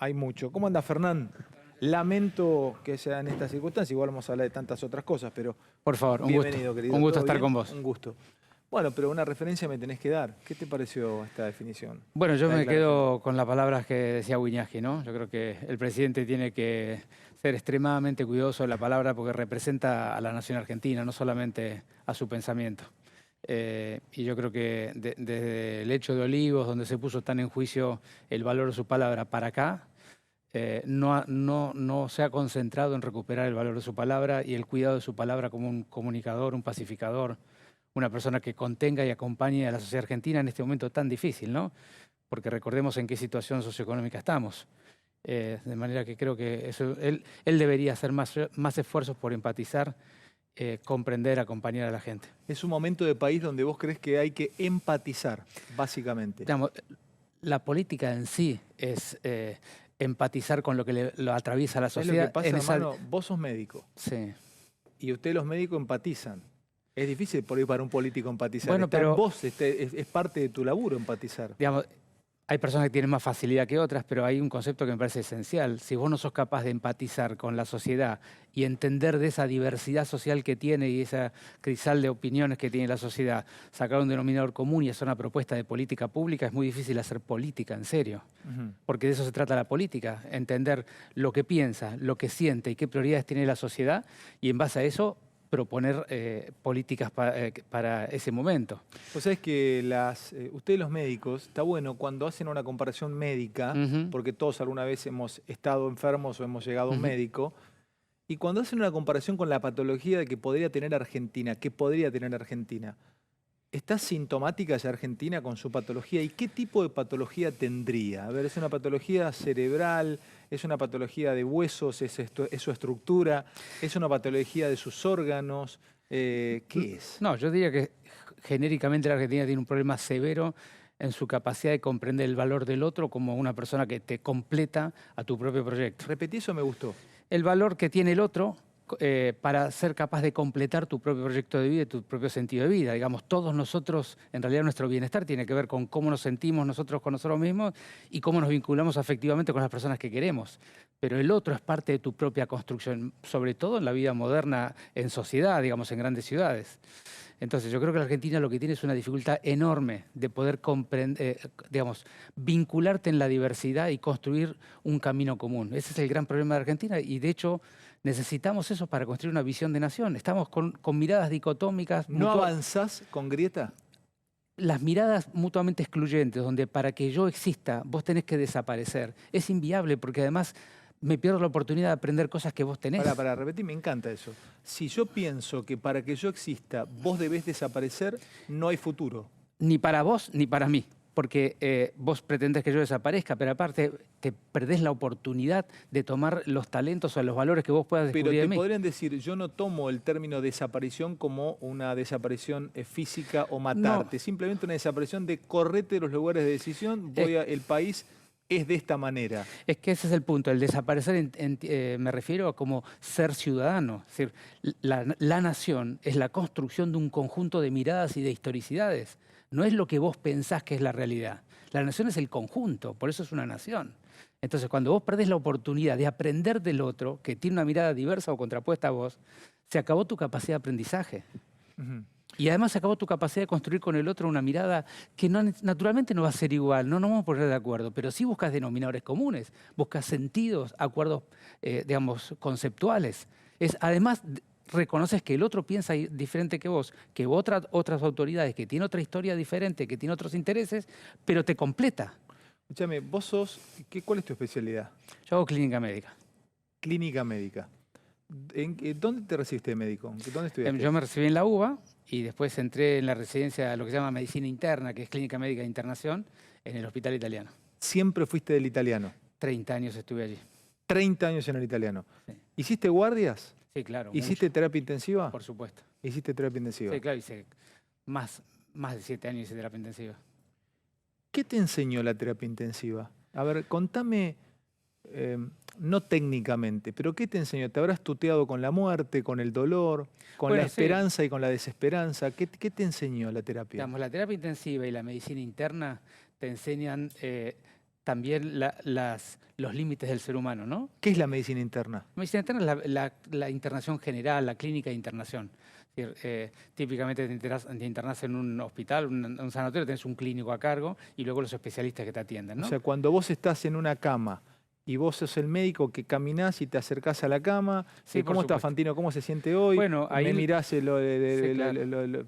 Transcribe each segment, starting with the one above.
hay mucho. ¿Cómo anda, Fernán? Lamento que sea en estas circunstancias, igual vamos a hablar de tantas otras cosas, pero Por favor, un bienvenido, gusto. querido. Un gusto ¿Todo estar bien? con vos. Un gusto. Bueno, pero una referencia me tenés que dar. ¿Qué te pareció esta definición? Bueno, yo Esta me declaración. quedo con las palabras que decía Wiñaski, ¿no? Yo creo que el presidente tiene que ser extremadamente cuidadoso de la palabra porque representa a la nación argentina, no solamente a su pensamiento. Y yo creo que desde el hecho de Olivos, donde se puso tan en juicio el valor de su palabra, para acá, no se ha concentrado en recuperar el valor de su palabra y el cuidado de su palabra como un comunicador, un pacificador, una persona que contenga y acompañe a la sociedad argentina en este momento tan difícil, ¿no? Porque recordemos en qué situación socioeconómica estamos. De manera que creo que él debería hacer más esfuerzos por empatizar, comprender, acompañar a la gente. Es un momento de país donde vos crees que hay que empatizar, básicamente. Digamos, la política en sí es empatizar con lo que lo atraviesa la ¿Sabés sociedad. lo que pasa, hermano? Vos sos médico Sí. y ustedes los médicos empatizan. Es difícil por ahí para un político empatizar. Bueno, Está en pero vos, es parte de tu laburo empatizar. digamos, hay personas que tienen más facilidad que otras, pero hay un concepto que me parece esencial. Si vos no sos capaz de empatizar con la sociedad y entender de esa diversidad social que tiene y esa crisal de opiniones que tiene la sociedad, sacar un denominador común y hacer una propuesta de política pública, es muy difícil hacer política en serio. Porque de eso se trata la política, entender lo que piensa, lo que siente y qué prioridades tiene la sociedad y en base a eso proponer políticas para ese momento. Vos sabés que ustedes los médicos, está bueno cuando hacen una comparación médica, porque todos alguna vez hemos estado enfermos o hemos llegado a un médico, y cuando hacen una comparación con la patología de que podría tener Argentina, ¿está sintomática ya Argentina con su patología? ¿Y qué tipo de patología tendría? A ver, ¿es una patología cerebral? ¿Es una patología de huesos? ¿Es su estructura? ¿Es una patología de sus órganos? ¿Qué es? No, yo diría que genéricamente la Argentina tiene un problema severo en su capacidad de comprender el valor del otro como una persona que te completa a tu propio proyecto. Repetí, eso me gustó. El valor que tiene el otro para ser capaz de completar tu propio proyecto de vida y tu propio sentido de vida. Digamos, todos nosotros, en realidad nuestro bienestar tiene que ver con cómo nos sentimos nosotros con nosotros mismos y cómo nos vinculamos afectivamente con las personas que queremos. Pero el otro es parte de tu propia construcción, sobre todo en la vida moderna, en sociedad, digamos, en grandes ciudades. Entonces, yo creo que la Argentina lo que tiene es una dificultad enorme de poder comprender, digamos, vincularte en la diversidad y construir un camino común. Ese es el gran problema de Argentina y, de hecho, necesitamos eso para construir una visión de nación. Estamos con miradas dicotómicas. ¿No avanzás con grieta? Las miradas mutuamente excluyentes, donde para que yo exista vos tenés que desaparecer, es inviable porque además me pierdo la oportunidad de aprender cosas que vos tenés. Para repetir, me encanta eso. Si yo pienso que para que yo exista vos debés desaparecer, no hay futuro. Ni para vos ni para mí, porque vos pretendés que yo desaparezca, pero aparte te perdés la oportunidad de tomar los talentos o los valores que vos puedas descubrir Pero en te mí. podrían decir, yo no tomo el término desaparición como una desaparición física o matarte, simplemente una desaparición de correte de los lugares de decisión, el país es de esta manera. Es que ese es el punto, el desaparecer me refiero a como ser ciudadano. Es decir, la nación es la construcción de un conjunto de miradas y de historicidades. No es lo que vos pensás que es la realidad. La nación es el conjunto, por eso es una nación. Entonces, cuando vos perdés la oportunidad de aprender del otro, que tiene una mirada diversa o contrapuesta a vos, se acabó tu capacidad de aprendizaje. Y además se acabó tu capacidad de construir con el otro una mirada que naturalmente no va a ser igual, no nos vamos a poner de acuerdo, pero sí buscas denominadores comunes, buscas sentidos, acuerdos, digamos, conceptuales. Además, reconoces que el otro piensa diferente que vos, que otras autoridades, que tiene otra historia diferente, que tiene otros intereses, pero te completa. Escúchame, vos sos, ¿cuál es tu especialidad? Yo hago clínica médica. Clínica médica. ¿Dónde te recibiste de médico? ¿Dónde estudiaste? Yo me recibí en la UBA y después entré en la residencia, lo que se llama medicina interna, que es clínica médica de internación, en el hospital italiano. ¿Siempre fuiste del italiano? 30 años estuve allí. 30 años en el italiano. Sí. ¿Hiciste guardias? Sí, claro. ¿Hiciste terapia intensiva? Por supuesto. ¿Hiciste terapia intensiva? Sí, claro, hice más de 7 años hice terapia intensiva. ¿Qué te enseñó la terapia intensiva? A ver, contame, no técnicamente, pero ¿qué te enseñó? ¿Te habrás tuteado con la muerte, con el dolor, con la esperanza y con la desesperanza? ¿Qué te enseñó la terapia? Digamos, la terapia intensiva y la medicina interna te enseñan también los límites del ser humano, ¿no? ¿Qué es la medicina interna? La medicina interna es la internación general, la clínica de internación. Es decir, típicamente te internas en un hospital, un sanatorio, tenés un clínico a cargo y luego los especialistas que te atienden, ¿no? O sea, cuando vos estás en una cama y vos sos el médico que caminás y te acercás a la cama, Sí, por ¿cómo está supuesto. Fantino? ¿Cómo se siente hoy? Bueno, ahí Me mirás, sí, claro.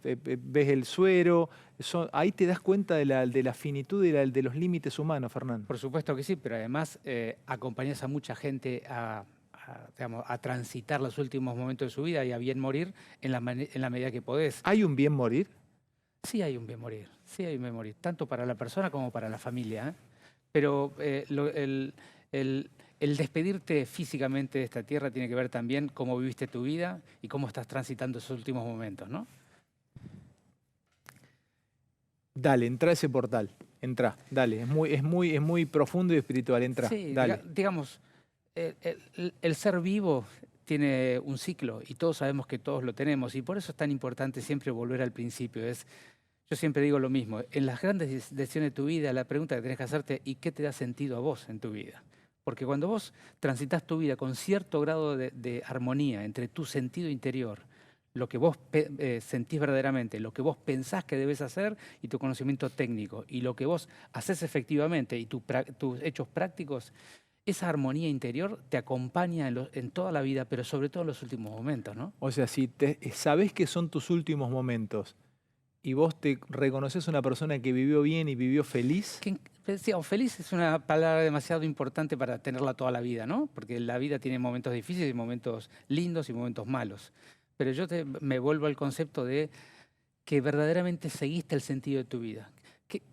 ves el suero. Ahí te das cuenta de la finitud y de los límites humanos, Fernán. Por supuesto que sí, pero además acompañas a mucha gente digamos, a transitar los últimos momentos de su vida y a bien morir en la medida que podés. ¿Hay un bien morir? Sí hay un bien morir, sí hay un bien morir, tanto para la persona como para la familia, ¿eh? Pero el despedirte físicamente de esta tierra tiene que ver también cómo viviste tu vida y cómo estás transitando esos últimos momentos, ¿no? Dale, entra a ese portal. Entra, dale. Es muy profundo y espiritual. Entra, Sí, dale. digamos, el ser vivo tiene un ciclo y todos sabemos que todos lo tenemos y por eso es tan importante siempre volver al principio. Yo siempre digo lo mismo, en las grandes decisiones de tu vida la pregunta que tenés que hacerte ¿y qué te da sentido a vos en tu vida? Porque cuando vos transitas tu vida con cierto grado de armonía entre tu sentido interior, lo que vos sentís verdaderamente, lo que vos pensás que debes hacer y tu conocimiento técnico, y lo que vos haces efectivamente y tus hechos prácticos, esa armonía interior te acompaña en toda la vida, pero sobre todo en los últimos momentos, ¿no? O sea, si sabés que son tus últimos momentos y vos te reconoces una persona que vivió bien y vivió feliz, Digamos, feliz es una palabra demasiado importante para tenerla toda la vida, ¿no? Porque la vida tiene momentos difíciles y momentos lindos y momentos malos. Pero me vuelvo al concepto de que verdaderamente seguiste el sentido de tu vida.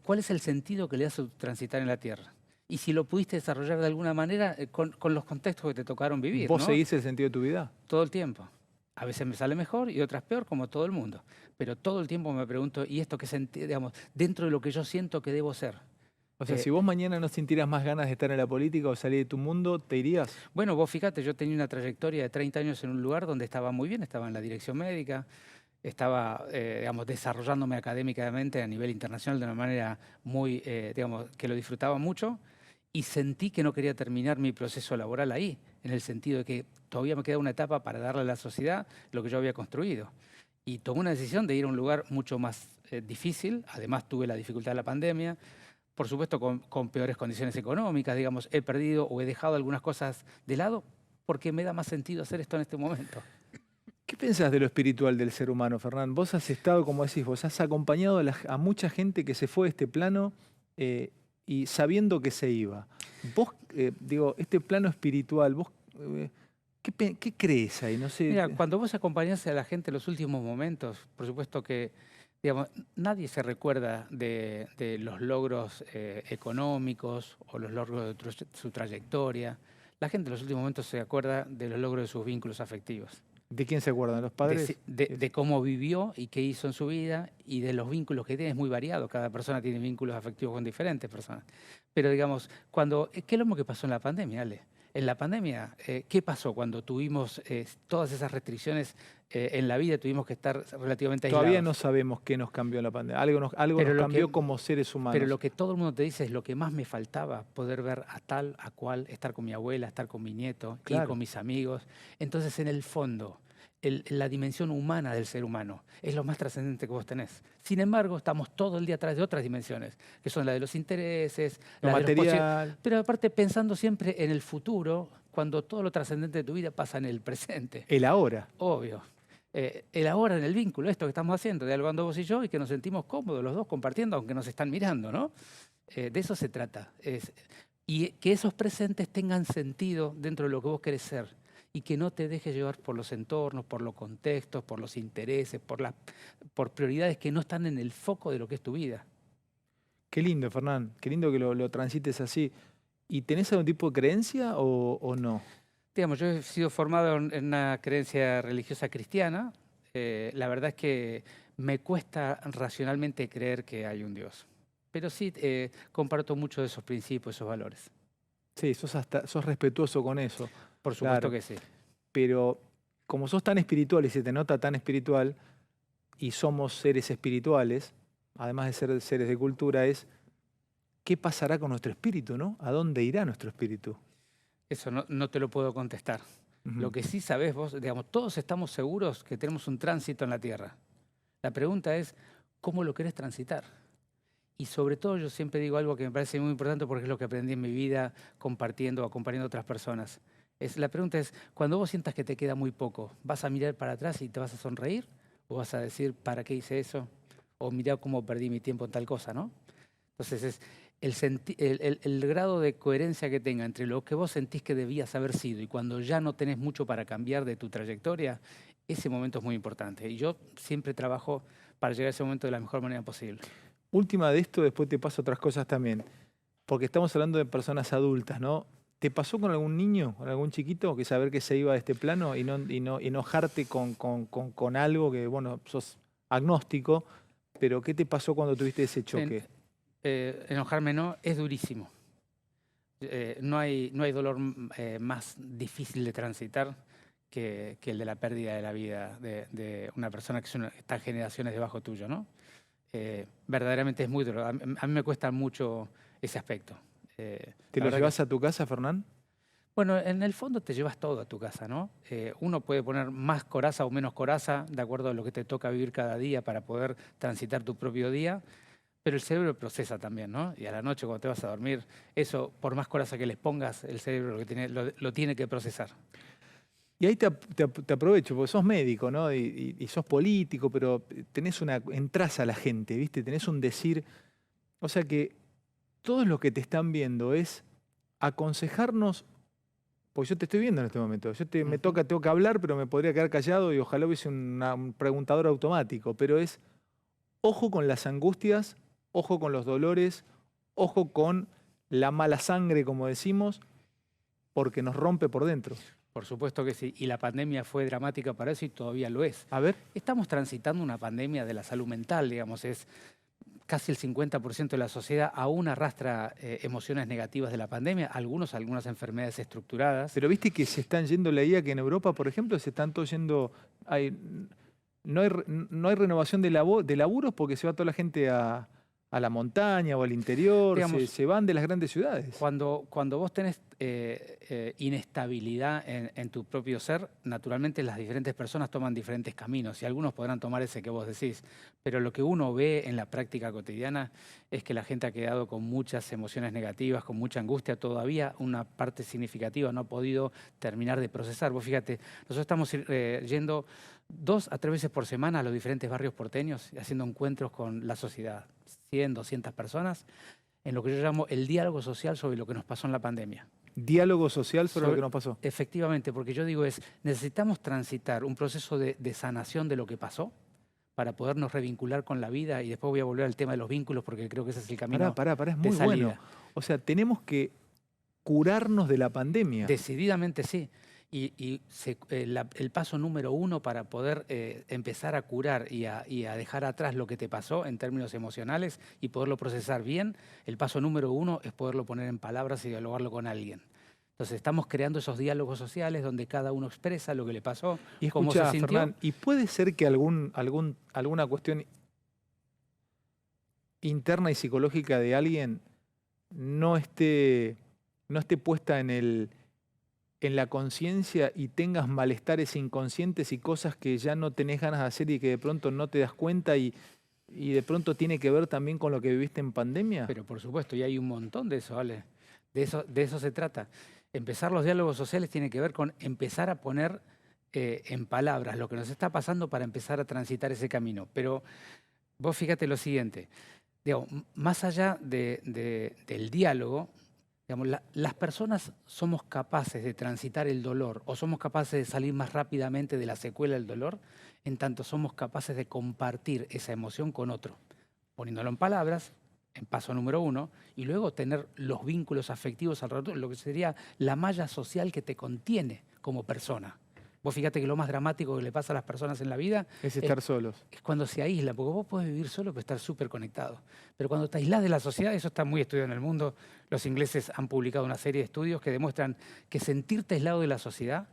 ¿Cuál es el sentido que le das a tu transitar en la Tierra? Y si lo pudiste desarrollar de alguna manera con los contextos que te tocaron vivir, ¿vos ¿no? seguís el sentido de tu vida? Todo el tiempo. A veces me sale mejor y otras peor, como todo el mundo. Pero todo el tiempo me pregunto, ¿y esto qué sentido, digamos, dentro de lo que yo siento que debo ser? O sea, Eh, si vos mañana no sintieras más ganas de estar en la política o salir de tu mundo, ¿te irías? bueno, vos fíjate, yo tenía una trayectoria de 30 años en un lugar donde estaba muy bien, estaba en la dirección médica, estaba, digamos, desarrollándome académicamente a nivel internacional de una manera muy, digamos, que lo disfrutaba mucho y sentí que no quería terminar mi proceso laboral ahí, en el sentido de que todavía me queda una etapa para darle a la sociedad lo que yo había construido. Y tomé una decisión de ir a un lugar mucho más difícil, además tuve la dificultad de la pandemia, por supuesto con peores condiciones económicas, digamos, he perdido o he dejado algunas cosas de lado porque me da más sentido hacer esto en este momento. ¿Qué pensás de lo espiritual del ser humano, Fernán? Vos has estado, como decís, vos has acompañado a mucha gente que se fue de este plano y sabiendo que se iba. Vos, digo, este plano espiritual, vos, ¿qué crees ahí? No sé. Mira, cuando vos acompañás a la gente en los últimos momentos, por supuesto que, digamos, nadie se recuerda de los logros económicos o los logros de su trayectoria. La gente en los últimos momentos se acuerda de los logros de sus vínculos afectivos. ¿De quién se acuerdan? ¿Los padres? De cómo vivió y qué hizo en su vida y de los vínculos que tiene. Es muy variado, cada persona tiene vínculos afectivos con diferentes personas. Pero digamos, ¿qué es lo mismo que pasó en la pandemia, Ale? En la pandemia, ¿qué pasó cuando tuvimos todas esas restricciones en la vida? Tuvimos que estar relativamente aislados. Todavía no sabemos qué nos cambió en la pandemia. Algo nos cambió como seres humanos. Pero lo que todo el mundo te dice es lo que más me faltaba, poder ver a tal, a cual, estar con mi abuela, estar con mi nieto, Claro. ir con mis amigos. Entonces, en el fondo, la dimensión humana del ser humano es lo más trascendente que vos tenés. Sin embargo, estamos todo el día atrás de otras dimensiones, que son la de los intereses, lo la material. pero aparte pensando siempre en el futuro, cuando todo lo trascendente de tu vida pasa en el presente. El ahora. Obvio. El ahora en el vínculo, esto que estamos haciendo, dialogando vos y yo, y que nos sentimos cómodos los dos compartiendo, aunque nos están mirando, ¿no? De eso se trata. Y que esos presentes tengan sentido dentro de lo que vos querés ser y que no te dejes llevar por los entornos, por los contextos, por los intereses, por prioridades que no están en el foco de lo que es tu vida. Qué lindo, Fernán. Qué lindo que lo transites así. ¿Y tenés algún tipo de creencia o no? Digamos, yo he sido formado en una creencia religiosa cristiana. La verdad es que me cuesta racionalmente creer que hay un Dios. Pero sí comparto mucho de esos principios, esos valores. Sí, sos respetuoso con eso. Por supuesto Claro. que sí. Pero como sos tan espiritual y se te nota tan espiritual, y somos seres espirituales, además de ser seres de cultura, ¿qué pasará con nuestro espíritu, no? ¿A dónde irá nuestro espíritu? Eso no te lo puedo contestar. Lo que sí sabés vos, digamos, todos estamos seguros que tenemos un tránsito en la Tierra. La pregunta es, ¿cómo lo querés transitar? Y sobre todo yo siempre digo algo que me parece muy importante porque es lo que aprendí en mi vida compartiendo o acompañando a otras personas. La pregunta es, cuando vos sientas que te queda muy poco, ¿vas a mirar para atrás y te vas a sonreír? ¿O vas a decir, ¿para qué hice eso? O mirá cómo perdí mi tiempo en tal cosa, ¿no? Entonces es el grado de coherencia que tenga entre lo que vos sentís que debías haber sido y cuando ya no tenés mucho para cambiar de tu trayectoria, ese momento es muy importante. Y yo siempre trabajo para llegar a ese momento de la mejor manera posible. Última de esto, después te paso otras cosas también. Porque estamos hablando de personas adultas, ¿no? ¿Te pasó con algún niño, con algún chiquito, que saber que se iba de este plano y no enojarte con algo que, bueno, sos agnóstico, pero ¿qué te pasó cuando tuviste ese choque? Enojarme no, es durísimo. No hay dolor más difícil de transitar que el de la pérdida de la vida de una persona que está generaciones debajo tuyo, ¿no? Verdaderamente es muy duro. A mí me cuesta mucho ese aspecto. ¿Te lo llevas a tu casa, Fernán? Bueno, en el fondo te llevas todo a tu casa, ¿no? Uno puede poner más coraza o menos coraza de acuerdo a lo que te toca vivir cada día para poder transitar tu propio día, pero el cerebro procesa también, ¿no? Y a la noche cuando te vas a dormir, eso, por más coraza que les pongas, el cerebro lo tiene que procesar. Y ahí te aprovecho, porque sos médico, ¿no? Y sos político, pero entrás a la gente, ¿viste? Tenés un decir. O sea que todos los que te están viendo es aconsejarnos, porque yo te estoy viendo en este momento. Tengo que hablar, pero me podría quedar callado y ojalá hubiese un preguntador automático. Pero es ojo con las angustias, ojo con los dolores, ojo con la mala sangre, como decimos, porque nos rompe por dentro. Por supuesto que sí, y la pandemia fue dramática para eso y todavía lo es. A ver. Estamos transitando una pandemia de la salud mental, digamos, es casi el 50% de la sociedad aún arrastra emociones negativas de la pandemia, algunas enfermedades estructuradas. Pero viste que se están yendo, leía que en Europa, por ejemplo, se están todos yendo, no hay renovación de laburos porque se va toda la gente a la montaña o al interior, Digamos, se van de las grandes ciudades. Cuando vos tenés inestabilidad en tu propio ser, naturalmente las diferentes personas toman diferentes caminos y algunos podrán tomar ese que vos decís, pero lo que uno ve en la práctica cotidiana es que la gente ha quedado con muchas emociones negativas, con mucha angustia, todavía una parte significativa no ha podido terminar de procesar. Vos fíjate, nosotros estamos yendo 2 a 3 veces por semana a los diferentes barrios porteños y haciendo encuentros con la sociedad, 100, 200 personas, en lo que yo llamo el diálogo social sobre lo que nos pasó en la pandemia. Diálogo social sobre lo que nos pasó. Efectivamente, porque yo digo necesitamos transitar un proceso de sanación de lo que pasó para podernos revincular con la vida y después voy a volver al tema de los vínculos porque creo que ese es el camino Pará, es muy de salida. bueno. O sea, tenemos que curarnos de la pandemia. Decididamente sí. El paso número 1 para poder empezar a curar y a dejar atrás lo que te pasó en términos emocionales y poderlo procesar bien, el paso número 1 es poderlo poner en palabras y dialogarlo con alguien. Entonces estamos creando esos diálogos sociales donde cada uno expresa lo que le pasó, y cómo se sintió. Fernán, ¿y puede ser que alguna cuestión interna y psicológica de alguien no esté puesta en la conciencia y tengas malestares inconscientes y cosas que ya no tenés ganas de hacer y que de pronto no te das cuenta y de pronto tiene que ver también con lo que viviste en pandemia? Pero por supuesto, y hay un montón de eso, ¿vale? De eso se trata. Empezar los diálogos sociales tiene que ver con empezar a poner en palabras lo que nos está pasando para empezar a transitar ese camino. Pero vos fíjate lo siguiente, digamos, más allá del diálogo, digamos, las personas somos capaces de transitar el dolor o somos capaces de salir más rápidamente de la secuela del dolor, en tanto somos capaces de compartir esa emoción con otro, poniéndolo en palabras, en paso número 1, y luego tener los vínculos afectivos alrededor, lo que sería la malla social que te contiene como persona. Vos fíjate que lo más dramático que le pasa a las personas en la vida es estar solos. Es cuando se aísla, porque vos podés vivir solo pero estar súper conectado. Pero cuando te aislás de la sociedad, eso está muy estudiado en el mundo, los ingleses han publicado una serie de estudios que demuestran que sentirte aislado de la sociedad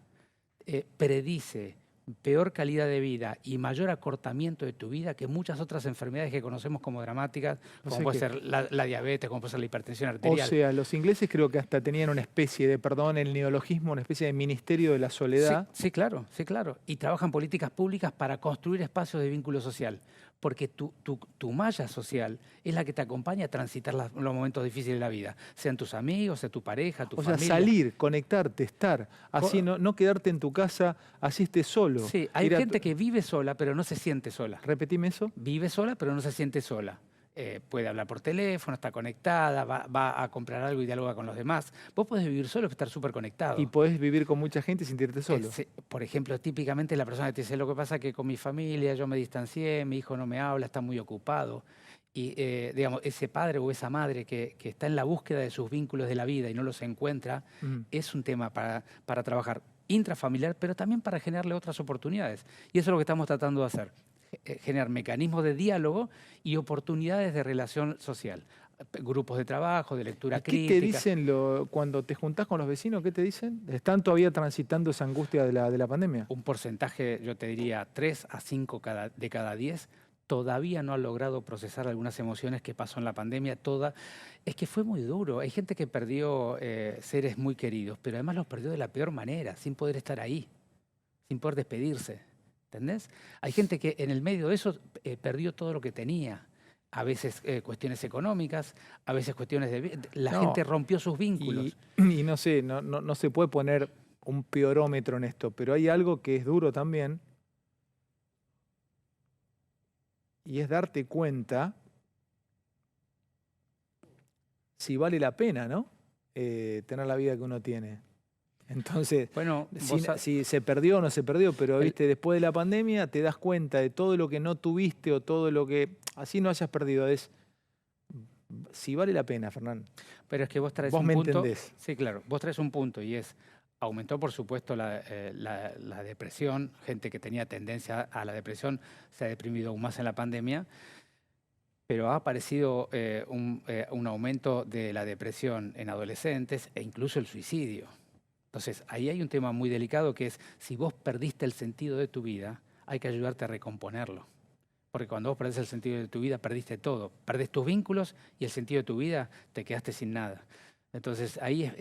predice peor calidad de vida y mayor acortamiento de tu vida que muchas otras enfermedades que conocemos como dramáticas, O como sea puede que, ser la diabetes, como puede ser la hipertensión o arterial. sea, los ingleses creo que hasta tenían una especie de, perdón, el neologismo, una especie de ministerio de la Sí, soledad. sí, claro, sí, claro. Y trabajan políticas públicas para construir espacios de vínculo social, porque tu malla social es la que te acompaña a transitar los momentos difíciles de la vida, sean tus amigos, sea tu pareja, tu O sea, familia. salir, conectarte, estar, así Co- no quedarte en tu casa, así estés solo. Sí, hay gente que vive sola, pero no se siente sola. Repetime eso. Vive sola, pero no se siente sola. Puede hablar por teléfono, está conectada, va a comprar algo y dialoga con los demás. Vos podés vivir solo y estar súper Y conectado. podés vivir con mucha gente y sentirte solo. Por ejemplo, típicamente la persona que te dice, lo que pasa es que con mi familia yo me distancié, mi hijo no me habla, está muy ocupado. Y, digamos, ese padre o esa madre que está en la búsqueda de sus vínculos de la vida y no los encuentra, Mm. es un tema para trabajar intrafamiliar, pero también para generarle otras oportunidades. Y eso es lo que estamos tratando de hacer, generar mecanismos de diálogo y oportunidades de relación social. Grupos de trabajo, de lectura ¿Y qué te crítica. dicen cuando te juntás con los vecinos? ¿Qué te dicen? ¿Están todavía transitando esa angustia de la pandemia? Un porcentaje, yo te diría 3 a 5 de cada 10, todavía no ha logrado procesar algunas emociones que pasó en la pandemia. Es que fue muy duro. Hay gente que perdió seres muy queridos, pero además los perdió de la peor manera, sin poder estar ahí, sin poder despedirse. ¿Entendés? Hay gente que en el medio de eso perdió todo lo que tenía. A veces cuestiones económicas, a veces cuestiones de... La No, gente rompió sus vínculos. y no sé, no se puede poner un piorómetro en esto, pero hay algo que es duro también, y es darte cuenta si vale la pena, ¿no? Tener la vida que uno tiene. Entonces, Bueno, si se perdió o no se perdió, pero viste, después de la pandemia te das cuenta de todo lo que no tuviste o todo lo que así no hayas perdido. Es si vale la pena, Fernán. pero es que vos traes Vos un me punto. entendés. Sí, claro, vos traes un punto y es, aumentó por supuesto la depresión, gente que tenía tendencia a la depresión se ha deprimido aún más en la pandemia, pero ha aparecido un aumento de la depresión en adolescentes e incluso el suicidio. Entonces, ahí hay un tema muy delicado que es, si vos perdiste el sentido de tu vida, hay que ayudarte a recomponerlo. Porque cuando vos perdés el sentido de tu vida, perdiste todo. Perdés tus vínculos y el sentido de tu vida, te quedaste sin nada. Entonces, ahí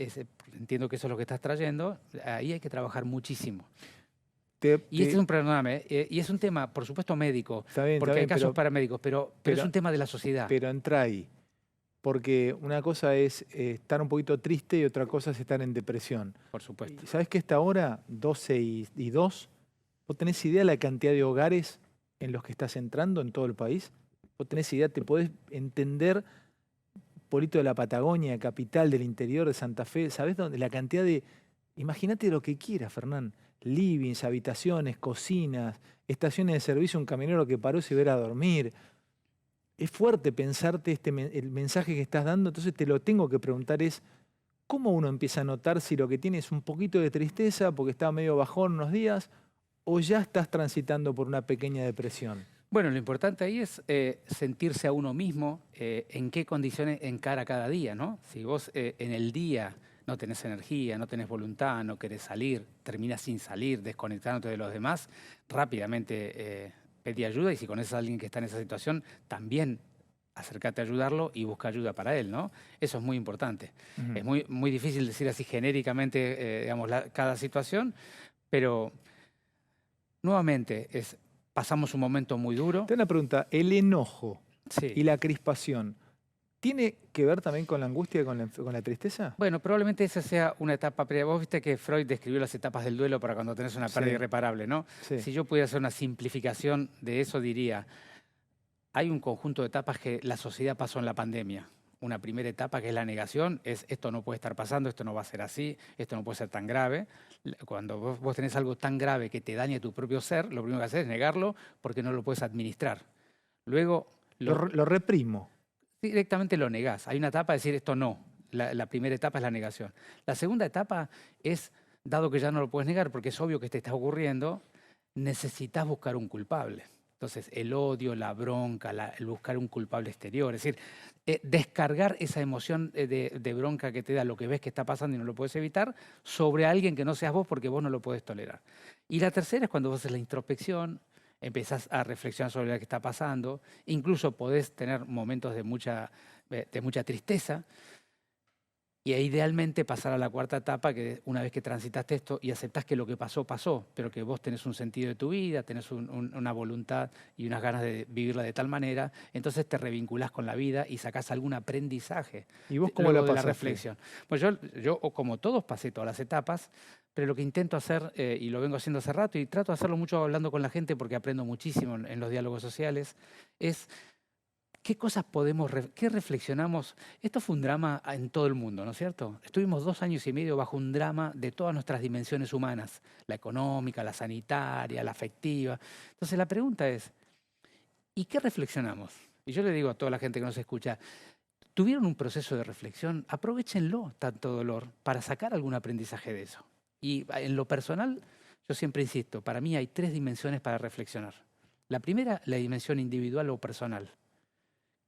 entiendo que eso es lo que estás trayendo, ahí hay que trabajar muchísimo. Y este es un, perdóname, y es un tema, por supuesto, médico, está bien, porque hay casos paramédicos, pero es un tema de la sociedad. Pero entra ahí. Porque una cosa es estar un poquito triste y otra cosa es estar en depresión. Por supuesto. ¿Sabes que esta hora, 12 y 2, vos tenés idea de la cantidad de hogares en los que estás entrando en todo el país? Vos tenés idea, te podés entender pueblito de la Patagonia, capital del interior de Santa Fe, ¿sabés dónde? La cantidad de... Imagínate lo que quieras, Fernán. Livings, habitaciones, cocinas, estaciones de servicio, un camionero que paró y se iba a dormir. Es fuerte pensarte el mensaje que estás dando, entonces te lo tengo que preguntar es, ¿cómo uno empieza a notar si lo que tiene es un poquito de tristeza porque está medio bajón unos días o ya estás transitando por una pequeña depresión? Bueno, lo importante ahí es sentirse a uno mismo en qué condiciones encara cada día, ¿no? Si vos en el día no tenés energía, no tenés voluntad, no querés salir, terminás sin salir, desconectándote de los demás, rápidamente pedí ayuda y si conoces a alguien que está en esa situación, también acércate a ayudarlo y busca ayuda para él, ¿no? Eso es muy importante. Es muy difícil decir así genéricamente, digamos, cada situación, pero nuevamente pasamos un momento muy duro. Te una pregunta, ¿el enojo Sí. y la crispación tiene que ver también con la angustia y con la tristeza? Bueno, probablemente esa sea una etapa previa. Vos viste que Freud describió las etapas del duelo para cuando tenés una pérdida irreparable, ¿no? Sí. Si yo pudiera hacer una simplificación de eso, diría, hay un conjunto de etapas que la sociedad pasó en la pandemia. Una primera etapa que es la negación, es esto no puede estar pasando, esto no va a ser así, esto no puede ser tan grave. Cuando vos tenés algo tan grave que te daña tu propio ser, lo primero que haces es negarlo porque no lo puedes administrar. Luego Lo reprimo. directamente lo negás. Hay una etapa de decir esto no. La primera etapa es la negación. La segunda etapa es, dado que ya no lo puedes negar porque es obvio que te está ocurriendo, necesitas buscar un culpable. Entonces, el odio, la bronca, el buscar un culpable exterior, es decir, descargar esa emoción de bronca que te da lo que ves que está pasando y no lo puedes evitar sobre alguien que no seas vos porque vos no lo podés tolerar. Y la tercera es cuando vos haces la introspección, empezás a reflexionar sobre lo que está pasando, incluso podés tener momentos de mucha tristeza, y idealmente pasar a la cuarta etapa, que una vez que transitaste esto y aceptás que lo que pasó, pasó, pero que vos tenés un sentido de tu vida, tenés una voluntad y unas ganas de vivirla de tal manera, entonces te revinculás con la vida y sacás algún aprendizaje ¿Y vos cómo luego la de la pasaste? reflexión. Pues yo, como todos, pasé todas las etapas, pero lo que intento hacer, y lo vengo haciendo hace rato, y trato de hacerlo mucho hablando con la gente porque aprendo muchísimo en los diálogos sociales, es ¿qué cosas qué reflexionamos? Esto fue un drama en todo el mundo, ¿no es cierto? Estuvimos 2 años y medio bajo un drama de todas nuestras dimensiones humanas, la económica, la sanitaria, la afectiva. Entonces la pregunta es, ¿y qué reflexionamos? Y yo le digo a toda la gente que nos escucha, ¿tuvieron un proceso de reflexión? Aprovechenlo, tanto dolor, para sacar algún aprendizaje de eso. Y en lo personal, yo siempre insisto, para mí hay 3 dimensiones para reflexionar. La primera, la dimensión individual o personal.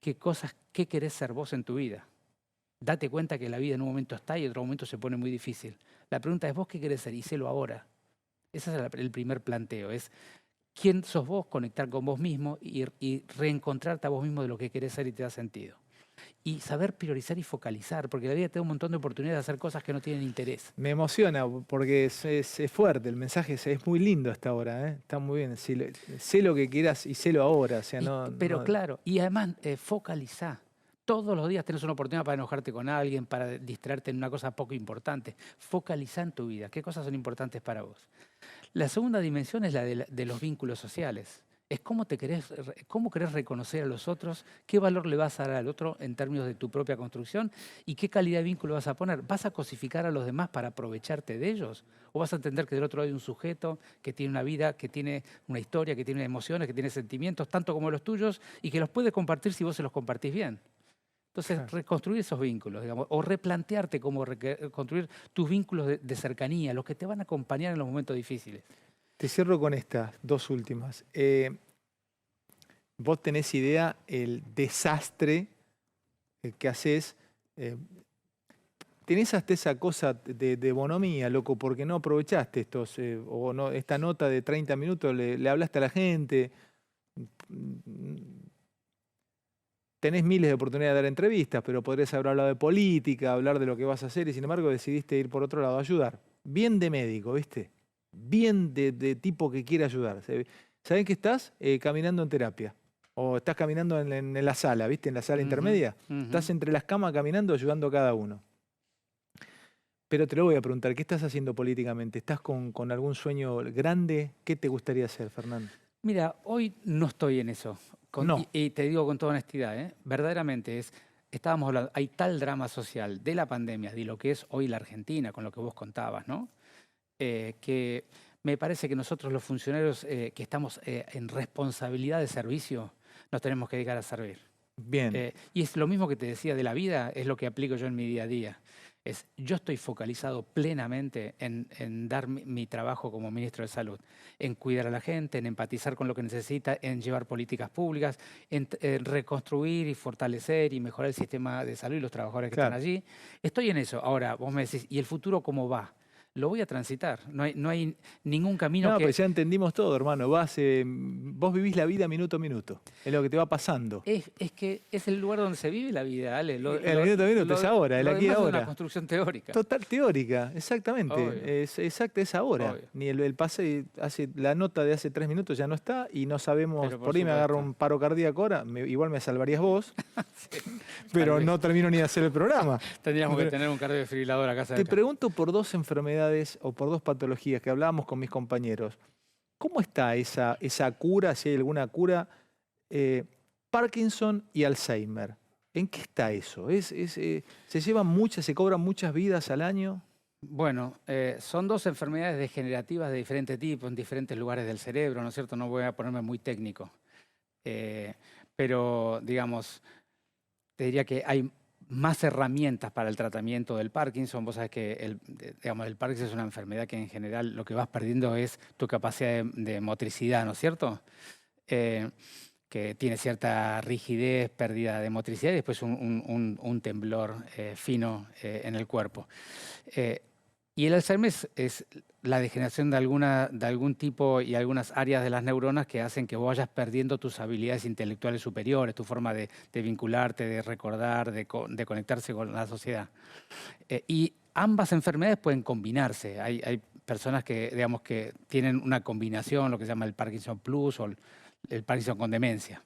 ¿Qué querés ser vos en tu vida? Date cuenta que la vida en un momento está y en otro momento se pone muy difícil. La pregunta es, ¿vos qué querés ser? Y sélo ahora. Ese es el primer planteo. Es quién sos vos, conectar con vos mismo y reencontrarte a vos mismo de lo que querés ser y te da sentido. Y saber priorizar y focalizar, porque la vida te da un montón de oportunidades de hacer cosas que no tienen interés. Me emociona porque es fuerte, el mensaje es muy lindo hasta ahora, ¿eh? Está muy bien. Sé lo que quieras y sélo ahora. O sea, Pero claro, y además focalizá. Todos los días tenés una oportunidad para enojarte con alguien, para distraerte en una cosa poco importante. Focalizá en tu vida. ¿Qué cosas son importantes para vos? La segunda dimensión es la de los vínculos sociales. Es cómo querés reconocer a los otros, qué valor le vas a dar al otro en términos de tu propia construcción y qué calidad de vínculo vas a poner. ¿Vas a cosificar a los demás para aprovecharte de ellos? ¿O vas a entender que del otro lado hay un sujeto que tiene una vida, que tiene una historia, que tiene emociones, que tiene sentimientos, tanto como los tuyos, y que los puede compartir si vos se los compartís bien? Entonces, Claro. reconstruir esos vínculos, digamos, o replantearte cómo construir tus vínculos de cercanía, los que te van a acompañar en los momentos difíciles. Te cierro con estas 2 últimas. Vos tenés idea el desastre que haces. Tenés hasta esa cosa de bonomía, loco, porque no aprovechaste o no, esta nota de 30 minutos, le hablaste a la gente. Tenés miles de oportunidades de dar entrevistas, pero podrías haber hablado de política, hablar de lo que vas a hacer, y sin embargo decidiste ir por otro lado, ayudar. Bien de médico, ¿viste? Bien de tipo que quiere ayudar. ¿Sabés que estás caminando en terapia? O estás caminando en la sala, ¿viste? En la sala intermedia. Estás entre las camas caminando, ayudando a cada uno. Pero te lo voy a preguntar, ¿qué estás haciendo políticamente? ¿Estás con algún sueño grande? ¿Qué te gustaría hacer, Fernando? Mira, hoy no estoy en eso. No. Y te digo con toda honestidad, verdaderamente estábamos hablando, hay tal drama social de la pandemia, de lo que es hoy la Argentina, con lo que vos contabas, ¿no? Que me parece que nosotros los funcionarios que estamos en responsabilidad de servicio, nos tenemos que dedicar a servir. Bien. Y es lo mismo que te decía de la vida, es lo que aplico yo en mi día a día. Yo estoy focalizado plenamente en dar mi trabajo como ministro de Salud, en cuidar a la gente, en empatizar con lo que necesita, en llevar políticas públicas, en reconstruir y fortalecer y mejorar el sistema de salud y los trabajadores que están Claro. allí. Estoy en eso. Ahora, vos me decís, ¿y el futuro cómo va? Lo voy a transitar. No hay ningún camino No, que... pues ya entendimos todo, hermano. Vos vivís la vida minuto a minuto. Es lo que te va pasando. Es que es el lugar donde se vive la vida, Ale. El minuto a minuto es ahora, el lo aquí y demás es una ahora. construcción teórica. Total teórica, exactamente. Obvio. Es ahora. Obvio. Ni el pase, la nota de hace 3 minutos ya no está y no sabemos. Pero Por ahí me agarro un paro cardíaco ahora, igual me salvarías vos, pero no termino ni de hacer el programa. Tendríamos que tener un cardiofibrilador a casa de Te pregunto por 2 enfermedades o por 2 patologías que hablábamos con mis compañeros. ¿Cómo está esa cura, si hay alguna cura, Parkinson y Alzheimer? ¿En qué está eso? ¿Se llevan se cobran muchas vidas al año? Bueno, son 2 enfermedades degenerativas de diferente tipo, en diferentes lugares del cerebro, ¿no es cierto? No voy a ponerme muy técnico. Pero, digamos, te diría que hay más herramientas para el tratamiento del Parkinson. Vos sabés que el Parkinson es una enfermedad que en general lo que vas perdiendo es tu capacidad de motricidad, ¿no es cierto? que tiene cierta rigidez, pérdida de motricidad y después un temblor fino en el cuerpo. Y el Alzheimer es la degeneración de algún tipo y algunas áreas de las neuronas que hacen que vos vayas perdiendo tus habilidades intelectuales superiores, tu forma de vincularte, de recordar, de conectarse con la sociedad. Y ambas enfermedades pueden combinarse. Hay personas que, digamos, que tienen una combinación, lo que se llama el Parkinson Plus o el Parkinson con demencia.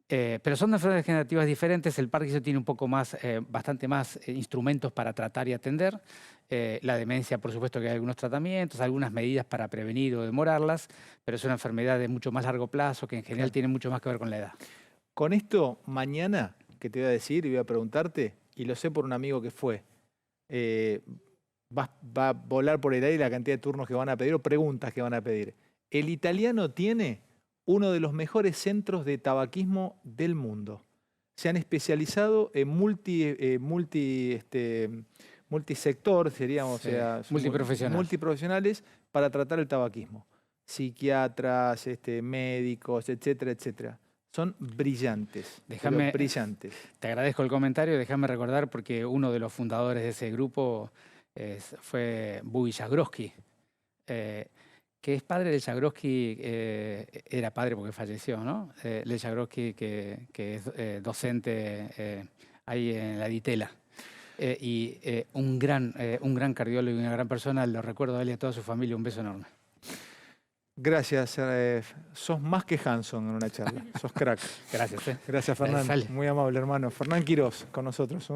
Pero son enfermedades degenerativas diferentes. El Parkinson tiene un poco más, bastante más instrumentos para tratar y atender. La demencia, por supuesto que hay algunos tratamientos, algunas medidas para prevenir o demorarlas, pero es una enfermedad de mucho más largo plazo que en general tiene mucho más que ver con la edad. Con esto, mañana, que te voy a decir y voy a preguntarte, y lo sé por un amigo que fue, va a volar por el aire la cantidad de turnos que van a pedir o preguntas que van a pedir. El italiano tiene uno de los mejores centros de tabaquismo del mundo. Se han especializado en multisector, seríamos, Sí, o sea, multiprofesionales para tratar el tabaquismo. Psiquiatras, médicos, etcétera, etcétera. Son brillantes, brillantes. Te agradezco el comentario, déjame recordar porque uno de los fundadores de ese grupo fue Bui Jagroski, que es padre de Jagroski, era padre porque falleció, ¿no? Le Jagroski, que es docente ahí en la Ditela. Un gran cardiólogo y una gran persona, lo recuerdo a él y a toda su familia, un beso enorme. Gracias, sos más que Hanson en una charla, sos crack. Gracias. Gracias, Fernán, muy amable hermano. Fernán Quirós con nosotros.